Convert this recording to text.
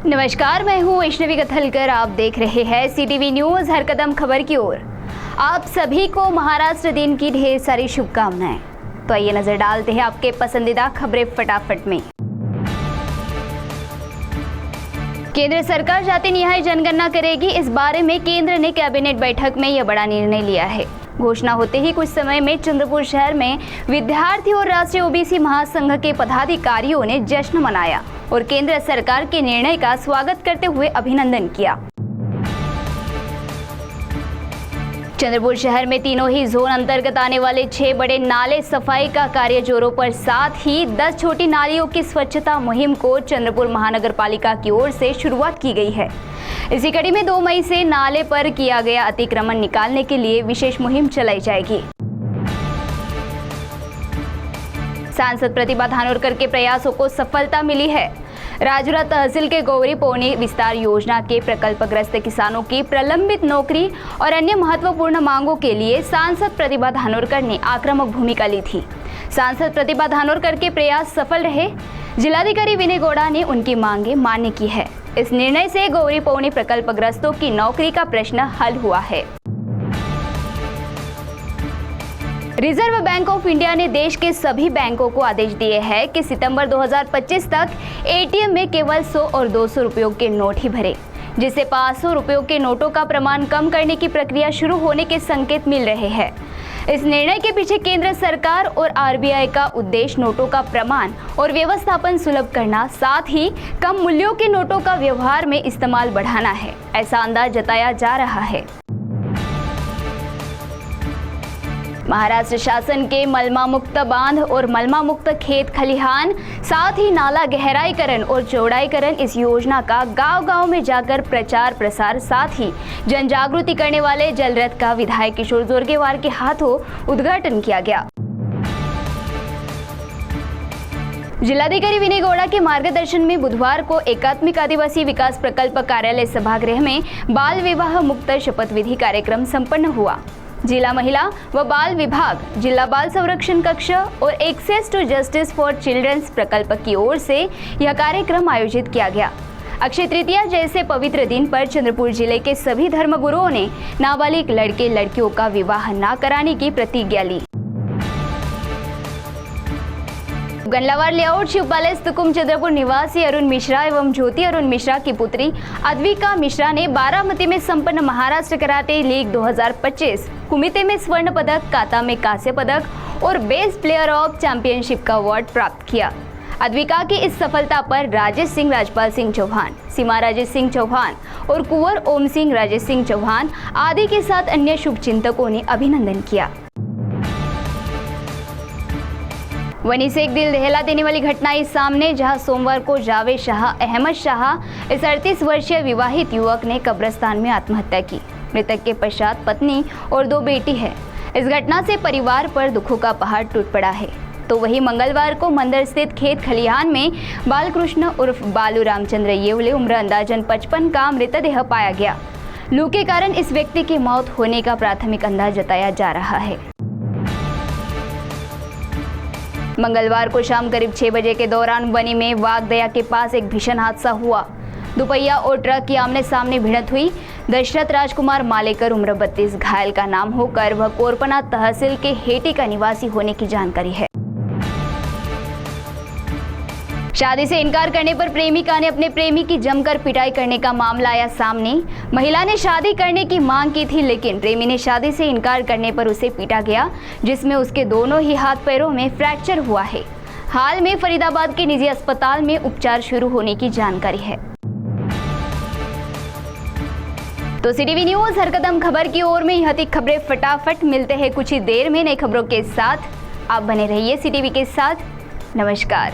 नमस्कार, मैं हूँ वैष्णवी कथलकर। आप देख रहे हैं सीटीवी न्यूज हर कदम खबर की ओर। आप सभी को महाराष्ट्र दिन की ढेर सारी शुभकामनाएं। तो आइए नजर डालते हैं आपके पसंदीदा खबरें फटाफट में। केंद्र सरकार जाति न्याय जनगणना करेगी। इस बारे में केंद्र ने कैबिनेट बैठक में यह बड़ा निर्णय लिया है। घोषणा होते ही कुछ समय में चंद्रपुर शहर में विद्यार्थी और राष्ट्रीय ओबीसी महासंघ के पदाधिकारियों ने जश्न मनाया और केंद्र सरकार के निर्णय का स्वागत करते हुए अभिनंदन किया। चंद्रपुर शहर में तीनों ही जोन अंतर्गत आने वाले 6 बड़े नाले सफाई का कार्य जोरों पर, साथ ही 10 छोटी नालियों की स्वच्छता मुहिम को चंद्रपुर महानगर पालिका की ओर से शुरुआत की गई है। इसी कड़ी में 2 मई से नाले पर किया गया अतिक्रमण निकालने के लिए विशेष मुहिम चलाई जाएगी। सांसद प्रतिभा धानोरकर के प्रयासों को सफलता मिली है। राजूरा तहसील के गौरी पौनी विस्तार योजना के प्रकल्पग्रस्त किसानों की प्रलंबित नौकरी और अन्य महत्वपूर्ण मांगों के लिए सांसद प्रतिभा धानोरकर ने आक्रामक भूमिका ली थी। सांसद प्रतिभा धानोरकर के प्रयास सफल रहे। जिलाधिकारी विनय गौड़ा ने उनकी मांगे मान्य की है। इस निर्णय से गौरी पौनी प्रकल्पग्रस्तों की नौकरी का प्रश्न हल हुआ है। रिजर्व बैंक ऑफ इंडिया ने देश के सभी बैंकों को आदेश दिए हैं कि सितंबर 2025 तक एटीएम में केवल 100 और 200 रुपयों के नोट ही भरे, जिससे 500 रुपयों के नोटों का प्रमाण कम करने की प्रक्रिया शुरू होने के संकेत मिल रहे हैं। इस निर्णय के पीछे केंद्र सरकार और आरबीआई का उद्देश्य नोटों का प्रमाण और व्यवस्थापन सुलभ करना, साथ ही कम मूल्यों के नोटों का व्यवहार में इस्तेमाल बढ़ाना है, ऐसा अंदाज जताया जा रहा है। महाराष्ट्र शासन के मलमा मुक्त बांध और मलमा मुक्त खेत खलिहान, साथ ही नाला गहराईकरण और चौड़ाईकरण, इस योजना का गांव-गांव में जाकर प्रचार प्रसार, साथ ही जन जागृति करने वाले जल रथ का विधायक किशोर जोरगेवार के हाथों उद्घाटन किया गया। जिलाधिकारी विनय गौड़ा के मार्गदर्शन में बुधवार को एकात्मिक आदिवासी विकास प्रकल्प कार्यालय सभागृह में बाल विवाह मुक्त शपथ विधि कार्यक्रम संपन्न हुआ। जिला महिला व बाल विभाग, जिला बाल संरक्षण कक्ष और access to justice for childrens प्रकल्प की ओर से यह कार्यक्रम आयोजित किया गया। अक्षय तृतीया जैसे पवित्र दिन पर चंद्रपुर जिले के सभी धर्मगुरुओं ने नाबालिग लड़के लड़कियों का विवाह न कराने की प्रतिज्ञा ली। गंडलावार लेआउट शिव पैलेस तुकुम चंद्रपुर निवासी अरुण मिश्रा एवं ज्योति अरुण मिश्रा की पुत्री अद्विका मिश्रा ने बारामती में संपन्न महाराष्ट्र कराटे लीग 2025 कुमिते में स्वर्ण पदक, काता में कांस्य पदक और बेस्ट प्लेयर ऑफ चैंपियनशिप का अवार्ड प्राप्त किया। अद्विका की इस सफलता पर राजेश सिंह राजपाल सिंह चौहान, सीमा राजेश सिंह चौहान और कुंवर ओम सिंह राजेश सिंह चौहान आदि के साथ अन्य शुभचिंतकों ने अभिनंदन किया। वहीं से एक दिल दहला देने वाली घटना आई सामने, जहां सोमवार को जावेद शाह अहमद शाह, इस 38 वर्षीय विवाहित युवक ने कब्रिस्तान में आत्महत्या की। मृतक के पश्चात पत्नी और 2 बेटी है। इस घटना से परिवार पर दुखों का पहाड़ टूट पड़ा है। तो वही मंगलवार को मंदिर स्थित खेत खलिहान में बालकृष्ण उर्फ बालू रामचंद्र येवले उम्र अंदाजन 55 का मृतदेह पाया गया। लू के कारण इस व्यक्ति की मौत होने का प्राथमिक अंदाज जताया जा रहा है। मंगलवार को शाम करीब 6 बजे के दौरान बनी में वागदया के पास एक भीषण हादसा हुआ। दुपहिया और ट्रक की आमने सामने भिड़ंत हुई। दशरथ राजकुमार मालेकर उम्र 32 घायल का नाम होकर वह कोरपना तहसील के हेटी का निवासी होने की जानकारी है। शादी से इनकार करने पर प्रेमिका ने अपने प्रेमी की जमकर पिटाई करने का मामला आया सामने। महिला ने शादी करने की मांग की थी, लेकिन प्रेमी ने शादी से इनकार करने पर उसे पीटा गया, जिसमें उसके दोनों ही हाथ पैरों में फ्रैक्चर हुआ है। हाल में फरीदाबाद के निजी अस्पताल में उपचार शुरू होने की जानकारी है। तो सीटीवी न्यूज हर कदम खबर की ओर में यह थी खबरें फटाफट। मिलते हैं कुछ ही देर में नई खबरों के साथ। आप बने रहिए सीटीवी के साथ। नमस्कार।